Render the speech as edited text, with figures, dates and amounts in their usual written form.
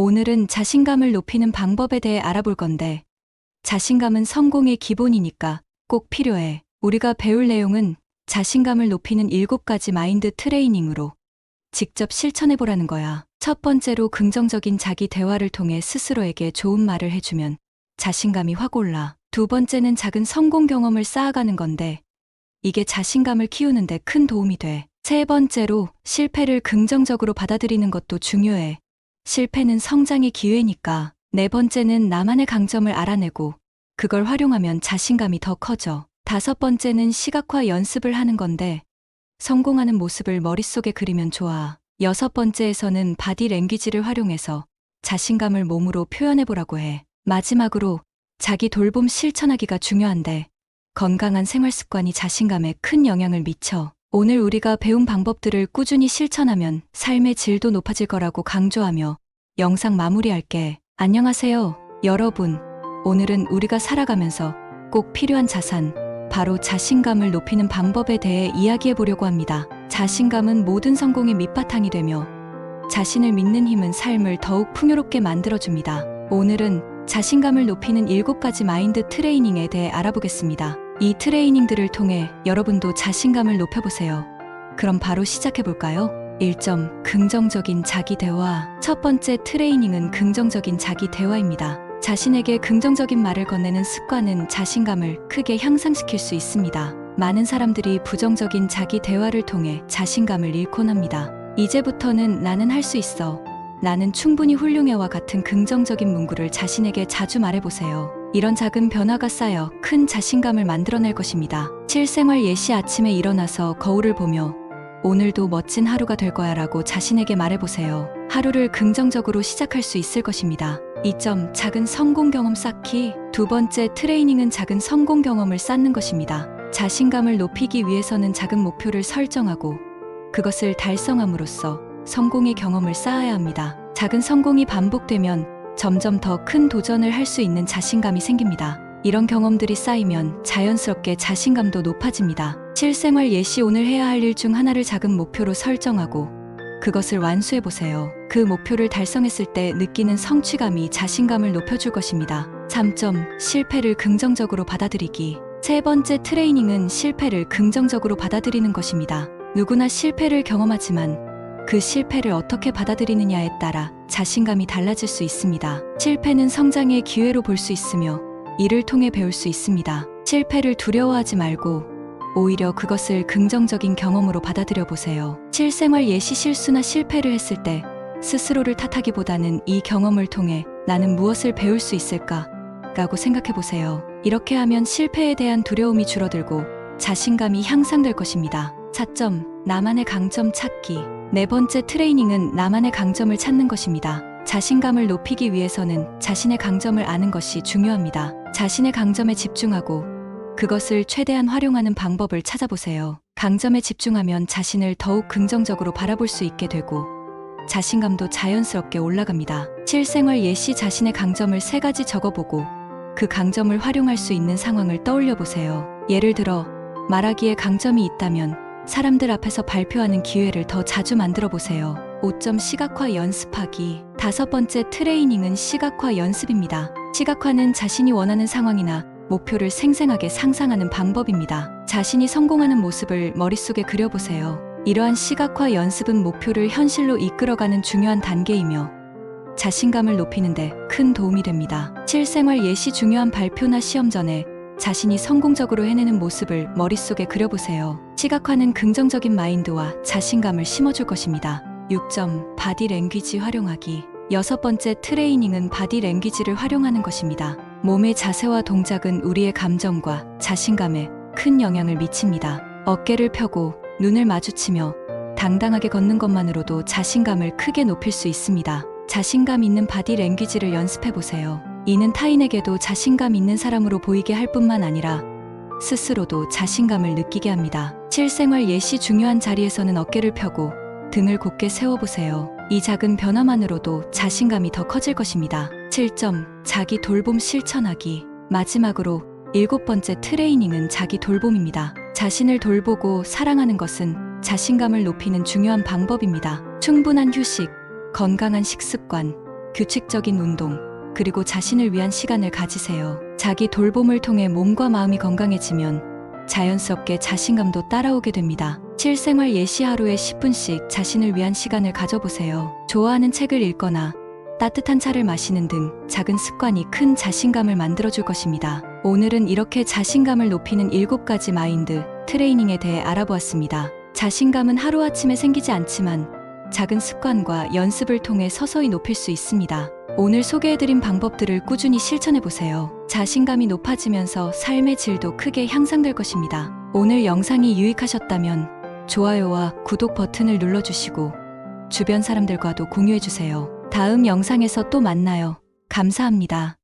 오늘은 자신감을 높이는 방법에 대해 알아볼 건데, 자신감은 성공의 기본이니까 꼭 필요해. 우리가 배울 내용은 자신감을 높이는 7가지 마인드 트레이닝으로 직접 실천해보라는 거야. 첫 번째로 긍정적인 자기 대화를 통해 스스로에게 좋은 말을 해주면 자신감이 확 올라. 두 번째는 작은 성공 경험을 쌓아가는 건데, 이게 자신감을 키우는데 큰 도움이 돼. 세 번째로 실패를 긍정적으로 받아들이는 것도 중요해. 실패는 성장의 기회니까. 네 번째는 나만의 강점을 알아내고 그걸 활용하면 자신감이 더 커져. 다섯 번째는 시각화 연습을 하는 건데, 성공하는 모습을 머릿속에 그리면 좋아. 여섯 번째에서는 바디 랭귀지를 활용해서 자신감을 몸으로 표현해보라고 해. 마지막으로 자기 돌봄 실천하기가 중요한데, 건강한 생활 습관이 자신감에 큰 영향을 미쳐. 오늘 우리가 배운 방법들을 꾸준히 실천하면 삶의 질도 높아질 거라고 강조하며 영상 마무리할게. 안녕하세요, 여러분. 오늘은 우리가 살아가면서 꼭 필요한 자산, 바로 자신감을 높이는 방법에 대해 이야기해 보려고 합니다. 자신감은 모든 성공의 밑바탕이 되며 자신을 믿는 힘은 삶을 더욱 풍요롭게 만들어줍니다. 오늘은 자신감을 높이는 7가지 마인드 트레이닝에 대해 알아보겠습니다. 이 트레이닝들을 통해 여러분도 자신감을 높여보세요. 그럼 바로 시작해볼까요? 1점, 긍정적인 자기 대화. 첫 번째 트레이닝은 긍정적인 자기 대화입니다. 자신에게 긍정적인 말을 건네는 습관은 자신감을 크게 향상시킬 수 있습니다. 많은 사람들이 부정적인 자기 대화를 통해 자신감을 잃곤 합니다. 이제부터는 나는 할 수 있어, 나는 충분히 훌륭해와 같은 긍정적인 문구를 자신에게 자주 말해보세요. 이런 작은 변화가 쌓여 큰 자신감을 만들어낼 것입니다. 실생활 예시. 아침에 일어나서 거울을 보며 오늘도 멋진 하루가 될 거야 라고 자신에게 말해보세요. 하루를 긍정적으로 시작할 수 있을 것입니다. 2점, 작은 성공 경험 쌓기. 두 번째 트레이닝은 작은 성공 경험을 쌓는 것입니다. 자신감을 높이기 위해서는 작은 목표를 설정하고 그것을 달성함으로써 성공의 경험을 쌓아야 합니다. 작은 성공이 반복되면 점점 더 큰 도전을 할 수 있는 자신감이 생깁니다. 이런 경험들이 쌓이면 자연스럽게 자신감도 높아집니다. 실생활 예시. 오늘 해야 할 일 중 하나를 작은 목표로 설정하고 그것을 완수해보세요. 그 목표를 달성했을 때 느끼는 성취감이 자신감을 높여줄 것입니다. 3점, 실패를 긍정적으로 받아들이기. 세 번째 트레이닝은 실패를 긍정적으로 받아들이는 것입니다. 누구나 실패를 경험하지만 그 실패를 어떻게 받아들이느냐에 따라 자신감이 달라질 수 있습니다. 실패는 성장의 기회로 볼 수 있으며 이를 통해 배울 수 있습니다. 실패를 두려워하지 말고 오히려 그것을 긍정적인 경험으로 받아들여 보세요. 실생활 예시. 실수나 실패를 했을 때 스스로를 탓하기보다는 이 경험을 통해 나는 무엇을 배울 수 있을까? 라고 생각해 보세요. 이렇게 하면 실패에 대한 두려움이 줄어들고 자신감이 향상될 것입니다. 4점, 나만의 강점 찾기. 네 번째 트레이닝은 나만의 강점을 찾는 것입니다. 자신감을 높이기 위해서는 자신의 강점을 아는 것이 중요합니다. 자신의 강점에 집중하고 그것을 최대한 활용하는 방법을 찾아보세요. 강점에 집중하면 자신을 더욱 긍정적으로 바라볼 수 있게 되고 자신감도 자연스럽게 올라갑니다. 실생활 예시. 자신의 강점을 3가지 적어보고 그 강점을 활용할 수 있는 상황을 떠올려 보세요. 예를 들어 말하기에 강점이 있다면 사람들 앞에서 발표하는 기회를 더 자주 만들어 보세요. 5점, 시각화 연습하기. 다섯 번째 트레이닝은 시각화 연습입니다. 시각화는 자신이 원하는 상황이나 목표를 생생하게 상상하는 방법입니다. 자신이 성공하는 모습을 머릿속에 그려보세요. 이러한 시각화 연습은 목표를 현실로 이끌어가는 중요한 단계이며 자신감을 높이는데 큰 도움이 됩니다. 실생활 예시. 중요한 발표나 시험 전에 자신이 성공적으로 해내는 모습을 머릿속에 그려보세요. 시각화는 긍정적인 마인드와 자신감을 심어줄 것입니다. 6점, 바디 랭귀지 활용하기. 여섯 번째 트레이닝은 바디 랭귀지를 활용하는 것입니다. 몸의 자세와 동작은 우리의 감정과 자신감에 큰 영향을 미칩니다. 어깨를 펴고 눈을 마주치며 당당하게 걷는 것만으로도 자신감을 크게 높일 수 있습니다. 자신감 있는 바디 랭귀지를 연습해보세요. 이는 타인에게도 자신감 있는 사람으로 보이게 할 뿐만 아니라 스스로도 자신감을 느끼게 합니다. 실생활 예시. 중요한 자리에서는 어깨를 펴고 등을 곧게 세워보세요. 이 작은 변화만으로도 자신감이 더 커질 것입니다. 7점, 자기 돌봄 실천하기. 마지막으로 7번째 트레이닝은 자기 돌봄입니다. 자신을 돌보고 사랑하는 것은 자신감을 높이는 중요한 방법입니다. 충분한 휴식, 건강한 식습관, 규칙적인 운동, 그리고 자신을 위한 시간을 가지세요. 자기 돌봄을 통해 몸과 마음이 건강해지면 자연스럽게 자신감도 따라오게 됩니다. 실생활 예시 하루에 10분씩 자신을 위한 시간을 가져보세요. 좋아하는 책을 읽거나 따뜻한 차를 마시는 등 작은 습관이 큰 자신감을 만들어줄 것입니다. 오늘은 이렇게 자신감을 높이는 7가지 마인드 트레이닝에 대해 알아보았습니다. 자신감은 하루아침에 생기지 않지만 작은 습관과 연습을 통해 서서히 높일 수 있습니다. 오늘 소개해드린 방법들을 꾸준히 실천해보세요. 자신감이 높아지면서 삶의 질도 크게 향상될 것입니다. 오늘 영상이 유익하셨다면 좋아요와 구독 버튼을 눌러주시고 주변 사람들과도 공유해주세요. 다음 영상에서 또 만나요. 감사합니다.